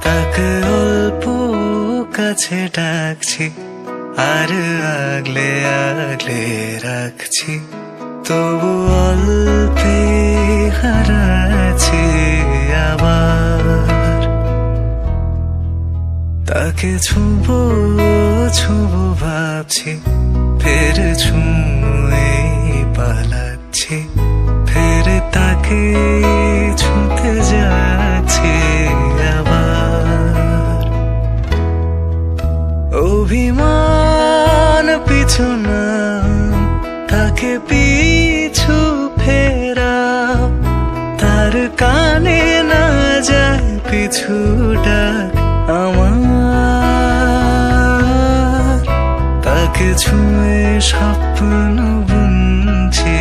তাকে অল্প কাছে ডাকছি, আর আগলে আগলে রাখছি, তবু অল্পে হারাচ্ছি আবার। তাকে ছুঁবো ছুঁবো ভাবছি, ফের ছুঁয়ে পালাচ্ছি, ফের তাকে ছুঁতে যাচ্ছি আবার। অভিমান পিছু না, তাকে পিছু ফেরা, তার কানে না যায় পিছু ডাক আমার। তাকে ছুঁয়ে স্বপ্ন বুনছি